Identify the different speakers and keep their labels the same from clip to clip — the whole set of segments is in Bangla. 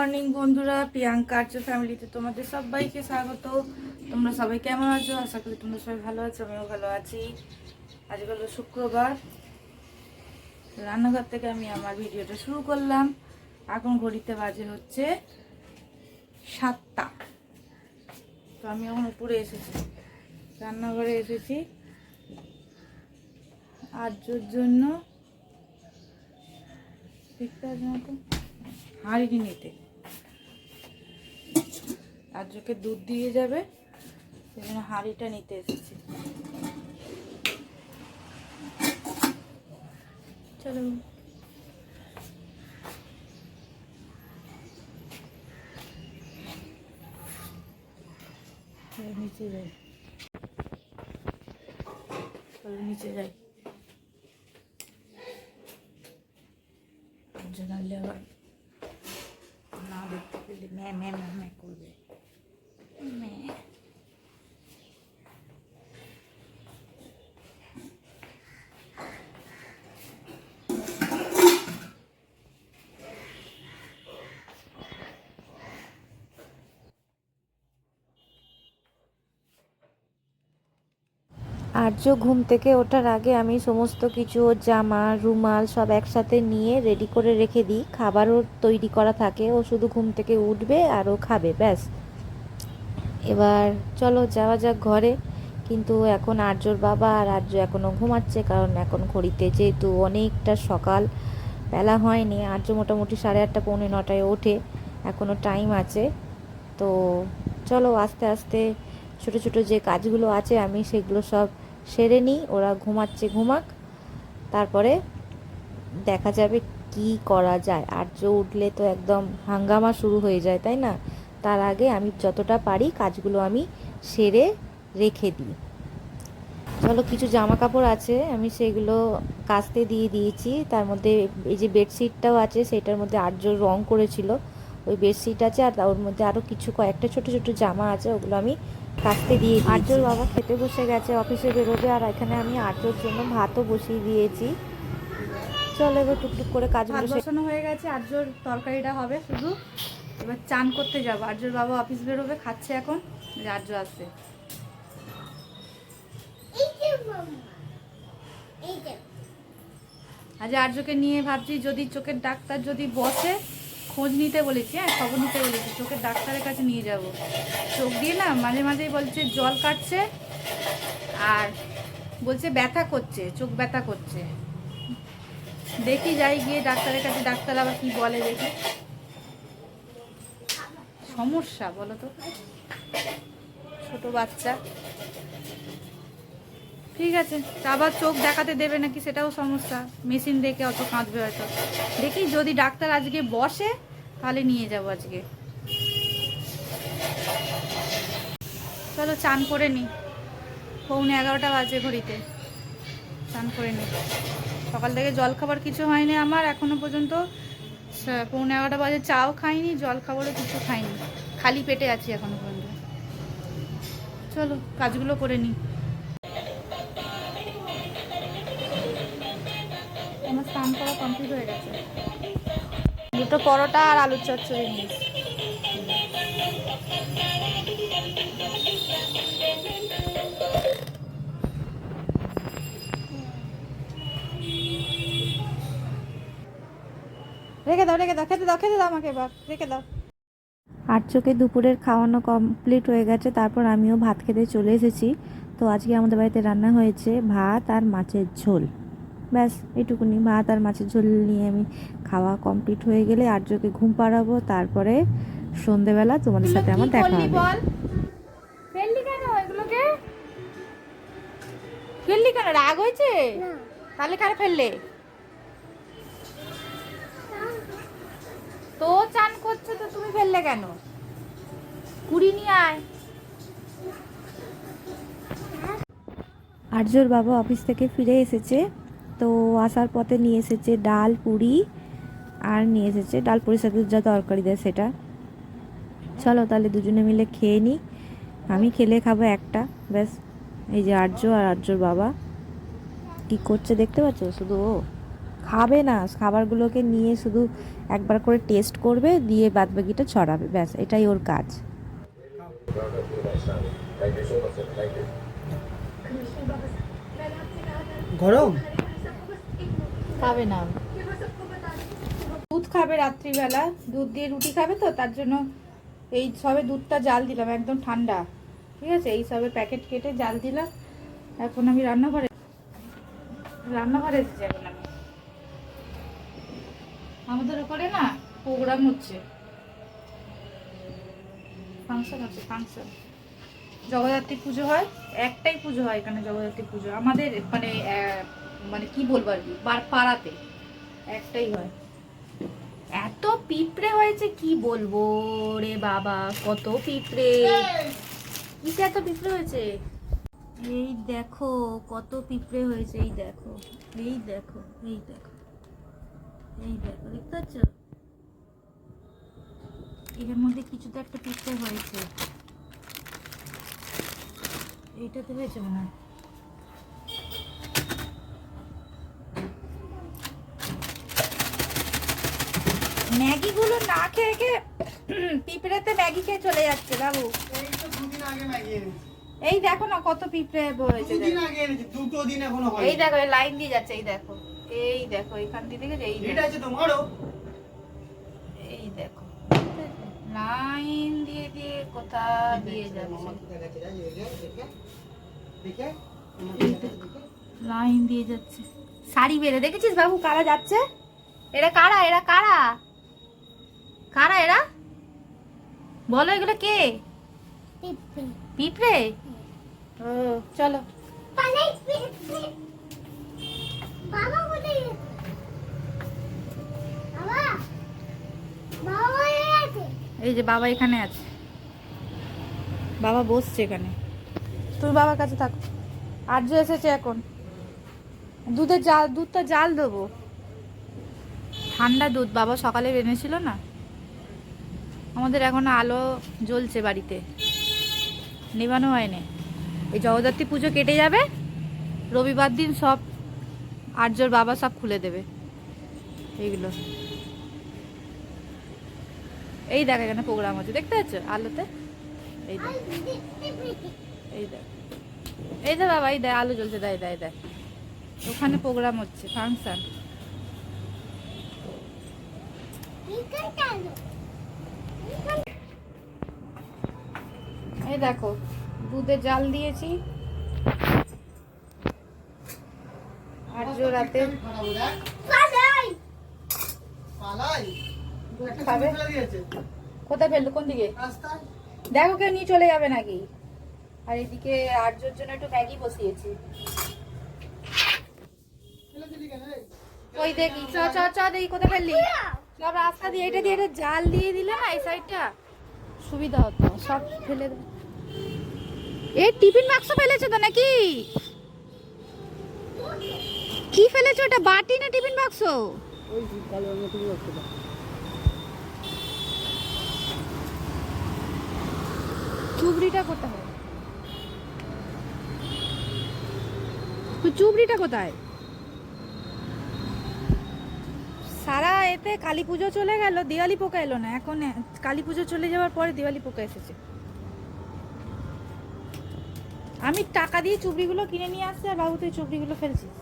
Speaker 1: মর্নিং বন্ধুরা, প্রিয়াঙ্কা আর্য ফ্যামিলিতে তোমাদের সবাইকে স্বাগত। তোমরা সবাই কেমন আছো? আশা করি তোমরা সবাই ভালো আছো, আমিও ভালো আছি। আজকে হলো শুক্রবার। রান্নাঘর থেকে আমি আমার ভিডিওটা শুরু করলাম। এখন ঘড়িতে বাজে হচ্ছে 7টা। তো আমি এখন উপরে এসেছি, রান্নাঘরে এসেছি আর্যর জন্য দেখতে আছে না তো হাঁড়ি নিতে। আর্যকে দুধ দিয়ে যাবে, সেজন্য হাঁড়িটা নিতে এসেছি। চলো নিচে যাই, চলো নিচে যাই। জানালে আবার না দেখতে পেলে ম্যা ম্যা ম্যা ম্যা করবে।
Speaker 2: আর্য ঘুম থেকে ওঠার আগে আমি সমস্ত কিছু ওর জামা রুমাল সব একসাথে নিয়ে রেডি করে রেখে দিই। খাবারও তৈরি করা থাকে, ও শুধু ঘুম থেকে উঠবে আর ও খাবে, ব্যাস। এবার চলো যাওয়া যাক ঘরে। কিন্তু এখন আর্যর বাবা আর আর্য এখনও ঘুমাচ্ছে, কারণ এখন ঘড়িতে যেহেতু অনেকটা সকাল, বেলা হয়নি। আর্য মোটামুটি 8:30 পৌনে 9টায় ওঠে, এখনও টাইম আছে। তো চলো আস্তে আস্তে ছোট ছোট যে কাজগুলো আছে আমি সেগুলো সব সেরে নিই। ওরা ঘুমাচ্ছে, ঘুমাক, তারপরে দেখা যাবে কি করা যায়। আর্য উঠলে তো একদম হাঙ্গামা শুরু হয়ে যায়, তাই না? তার আগে আমি যতটা পারি কাজগুলো আমি সেরে রেখে দিই। চলো, কিছু জামা কাপড় আছে, আমি সেগুলো কাচতে দিয়ে দিয়েছি। তার মধ্যে এই যে বেডশিটটাও আছে, সেটার মধ্যে আর্য রং করেছিল, ওই বেডশিট আছে। আর ওর মধ্যে আরও কিছু কয়েকটা ছোট ছোট জামা আছে, ওগুলো আমি কাচতে দিয়ে দিয়েছি। আর্যর বাবা খেতে বসে গেছে, অফিসে বেরোবে। আর এখানে আমি আর্যর জন্য ভাতও বসিয়ে দিয়েছি। চলো এবার টুকটুক করে কাজগুলো
Speaker 1: বসানো হয়ে গেছে, আর্যর তরকারিটা হবে শুধু। এবার চান করতে যাবো, আর্যর বাবা অফিস বেরোবে, খাচ্ছে এখন। আর্য আসছে, আজ আর্যকে নিয়ে ভাবছি যদি চোখের ডাক্তার যদি বসে, খোঁজ নিতে বলেছি, হ্যাঁ খবর নিতে বলেছি, চোখের ডাক্তারের কাছে নিয়ে যাব। চোখ দিয়ে না মাঝে মাঝেই বলছে জল কাটছে, আর বলছে ব্যথা করছে, চোখ ব্যথা করছে। দেখি যাই গিয়ে ডাক্তারের কাছে, ডাক্তার আবার কি বলে দেখি। সমস্যা বলো তো, ছোট বাচ্চা। ঠিক আছে, আবার চোখ দেখাতে দেবে নাকি সেটাও সমস্যা, মেশিন দেখে অত কাঁদবে হয়তো। দেখি যদি ডাক্তার আজকে বসে তাহলে নিয়ে যাব আজকে। চলো চান করে নি, পৌনে 11টা বাজে ঘড়িতে। চান করে নি, সকাল থেকে জল খাবার কিছু হয়নি আমার এখনো পর্যন্ত। পৌনে 11টা বাজে, চাও খাইনি, জল খাবারও কিছু খাইনি, খালি পেটে আছি এখনো পর্যন্ত। চলো কাজগুলো করে নিই। আমার স্নান করা কমপ্লিট হয়ে গেছে, দুটো পরোটা আর আলুর চচ্চড়ি নিয়েছি। রেখে দাও, রেখে দাও, খেতে দাও, খেতে দাও আমাকে, এবার রেখে দাও।
Speaker 2: আর্যকে দুপুরের খাওয়ানো কমপ্লিট হয়ে গেছে, তারপর আমিও ভাত খেতে চলে এসেছি। তো আজকে আমাদের বাড়িতে রান্না হয়েছে ভাত আর মাছের ঝোল, ব্যাস এইটুকুনি। ভাত আর মাছের ঝোল নিয়ে আমি খাওয়া কমপ্লিট হয়ে গেলে আর্যকে ঘুম পাড়াবো, তারপরে সন্ধেবেলা তোমাদের সাথে আমার দেখা হবে।
Speaker 1: ফেললি কেন এগুলোকে? ফেললি কেন? রাগ হয়েছে? তাহলে কেন ফেললে? তো চান করছে তো তুমি ফেললে কেন? কুড়ি নিয়ে আয়।
Speaker 2: আর্যর বাবা অফিস থেকে ফিরে এসেছে, তো আসার পথে নিয়ে এসেছে ডাল পুরি, আর নিয়ে এসেছে ডাল পুরির সাথে যা তরকারি দেয় সেটা। চলো তাহলে দুজনে মিলে খেয়ে নিই। আমি খেলে খাবো একটা, ব্যাস। এই যে আর্য আর আর্যর বাবা কি করছে দেখতে পাচ্ছ, শুধু ও খাবে না, খাবারগুলোকে নিয়ে শুধু একবার করে টেস্ট করবে, দিয়ে বাদবাকিটা ছড়াবে, ব্যাস এটাই ওর কাজ।
Speaker 3: গরম
Speaker 1: খাবে না, দুধ খাবে রাত্রিবেলা, দুধ দিয়ে রুটি খাবে তো, তার জন্য এই সবে দুধটা জাল দিলাম, একদম ঠান্ডা, ঠিক আছে, এই সবে প্যাকেট কেটে জাল দিলাম। এখন আমি রান্নাঘরে এসেছি, এখন আমি, আমাদের ওপরে না প্রোগ্রাম হচ্ছে, ফাংশন হচ্ছে, ফাংশন, জগদ্ধাত্রী পুজো হয়, একটাই পুজো হয় এখানে, জগদ্ধাত্রী পুজো আমাদের মানে মানে কি বলবো আর কি, পাড়াতে একটাই হয়। এত পিঁপড়ে হয়েছে কি বলবো রে বাবা, কত পিঁপড়ে, কিসে এত পিঁপড়ে হয়েছে, এই দেখো কত পিঁপড়ে হয়েছে, এই দেখো, এই দেখো, এই দেখো, এই দেখো, দেখতে পাচ্ছ, এর মধ্যে কিছু তো একটা পিঁপড়ে হয়েছে, এইটাতে হয়েছে মনে হয়। ম্যাগি গুলো না খেয়ে খেয়ে পিঁপড়েতে ম্যাগি খেয়ে চলে যাচ্ছে বাবু।
Speaker 3: এই তো দুদিন আগে ম্যাগি এনেছি,
Speaker 1: এই দেখো না কত পিঁপড়ে হয়েছে,
Speaker 3: দুদিন আগে এনেছি, দুটো দিন এখনো হয়নি।
Speaker 1: এই দেখো, এই লাইন দিয়ে যাচ্ছে, এই দেখো, এই দেখো, এখান দিয়ে দেখেছো, এই
Speaker 3: এটা
Speaker 1: দেখো,
Speaker 3: আছে তোমারও,
Speaker 1: এই দেখো, লাইন দিয়ে দিয়ে কোথা দিয়ে যাচ্ছে,
Speaker 3: দেখে
Speaker 1: লাইন দিয়ে যাচ্ছে, শাড়ি বেড়ে দেখেছিস বাবু কারা যাচ্ছে, এরা কারা, এরা কারা, কারা এরা বলো, এগুলো কে, পিঁপড়ে, ও চলো, এই যে বাবা এখানে আছে, বাবা বসছে এখানে, তুমি বাবার কাছে থাকো, আর্য এসেছে এখন, দুধটা জাল দেবো, ঠান্ডা দুধ বাবা সকালে এনেছিল না, আমাদের এখন আলো জ্বলছে বাড়িতে, নেবানো হয়নি, এই জগদ্ধাত্রী পুজো কেটে যাবে, রবিবার দিন সব আর্যর বাবা সব খুলে দেবে এইগুলো। এই দেখ এখানে প্রোগ্রাম হচ্ছে, দেখতে পাচ্ছ আলোতে, এই দেখ, এই দেখ, এই দেখ বাবা, এই দেখ আলো জ্বলছে, দেয় দেয় দেয়, ওখানে প্রোগ্রাম হচ্ছে, ফাংশন, এই দেখো দুধে জাল দিয়েছি, আর্য রাতে
Speaker 3: পালাই
Speaker 1: দুধ
Speaker 3: একটা
Speaker 1: খাবে,
Speaker 3: ছবি ফেলে দিয়েছে
Speaker 1: কোথায় ফেললো, কোন দিকে
Speaker 3: রাস্তায়,
Speaker 1: দেখো কেউ নিয়ে চলে যাবে নাকি, আর এদিকে আর্যর জন্য একটু ম্যাগি বসিয়েছি,
Speaker 3: ফেলে দিলি কেন রে?
Speaker 1: ওই দেখি, চ চ চ দেখি কোথায় ফেললি, সব রাস্তা দিয়ে এটা দিয়ে এটা জাল দিয়ে দিলে না এই সাইডটা সুবিধা হতো, সব ফেলে দে, এই টিফিন বাক্স ফেলেছো তো নাকি, কি ফেলেছো, এটা বাটি না টিফিন বাক্স,
Speaker 3: ওই কালো রঙের তুমি রাখতে দাও।
Speaker 1: চুবড়িটা কোথায়, চুবড়িটা কোথায়, সারা এতে কালী পুজো চলে গেল, দিওয়ালি পোকা এলো না, এখন কালী পুজো চলে যাওয়ার পরে দিওয়ালি পোকা এসেছে, আমি টাকা দিয়ে চুবড়িগুলো কিনে নিয়ে আসছি, আর বাবু তুই চুবড়িগুলো ফেলছিস।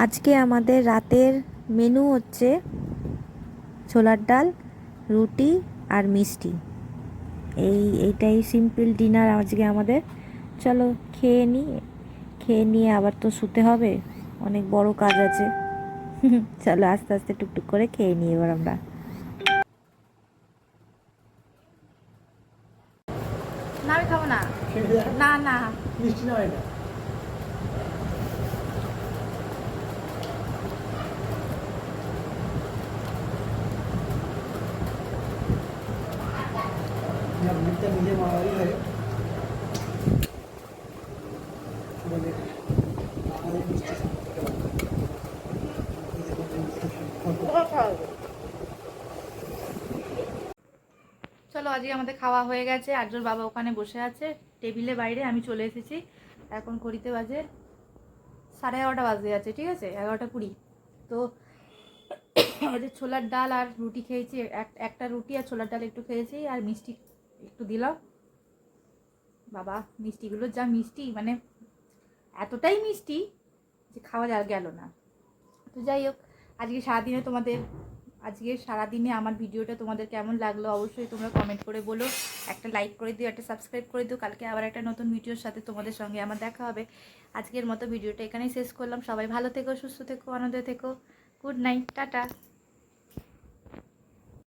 Speaker 2: আজকে আমাদের রাতের মেনু হচ্ছে ছোলার ডাল, রুটি আর মিষ্টি, এইটাই সিম্পল ডিনার আজকে আমাদের। চলো খেয়ে নিয়ে আবার তো শুতে হবে, অনেক বড় কাজ আছে। চলো আস্তে আস্তে টুকটুক করে খেয়ে নিই এবার আমরা।
Speaker 1: না আমি খাবো না, না না,
Speaker 3: মিষ্টি না এটা, মিষ্টিটা নিজে মারাই হয় বলে আমাদের মিষ্টি
Speaker 1: চলো আজকে আমাদের খাওয়া হয়ে গেছে, আর্যর বাবা ওখানে বসে আছে টেবিলে বাইরে, আমি চলে এসেছি, এখন ঘড়িতে বাজে 11:30 বাজে আছে, ঠিক আছে, 11:20। তো যে ছোলার ডাল আর রুটি খেয়েছি, একটা রুটি আর ছোলার ডাল একটু খেয়েছি, আর মিষ্টি একটু দিলাম। বাবা মিষ্টিগুলো যা মিষ্টি, মানে এতটাই মিষ্টি যে খাওয়া গেল না। তো যাই হোক, আজকে সারাদিনে আমার ভিডিওটা তোমাদের কেমন লাগলো অবশ্যই তোমরা কমেন্ট করে বলো। একটা লাইক করে দিও, একটা সাবস্ক্রাইব করে দিও। কালকে আবার একটা নতুন ভিডিওর সাথে তোমাদের সঙ্গে আমার দেখা হবে। আজকের মতো ভিডিওটা এখানেই শেষ করলাম। সবাই ভালো থেকো, সুস্থ থেকো, আনন্দে থেকো। Good night, tata.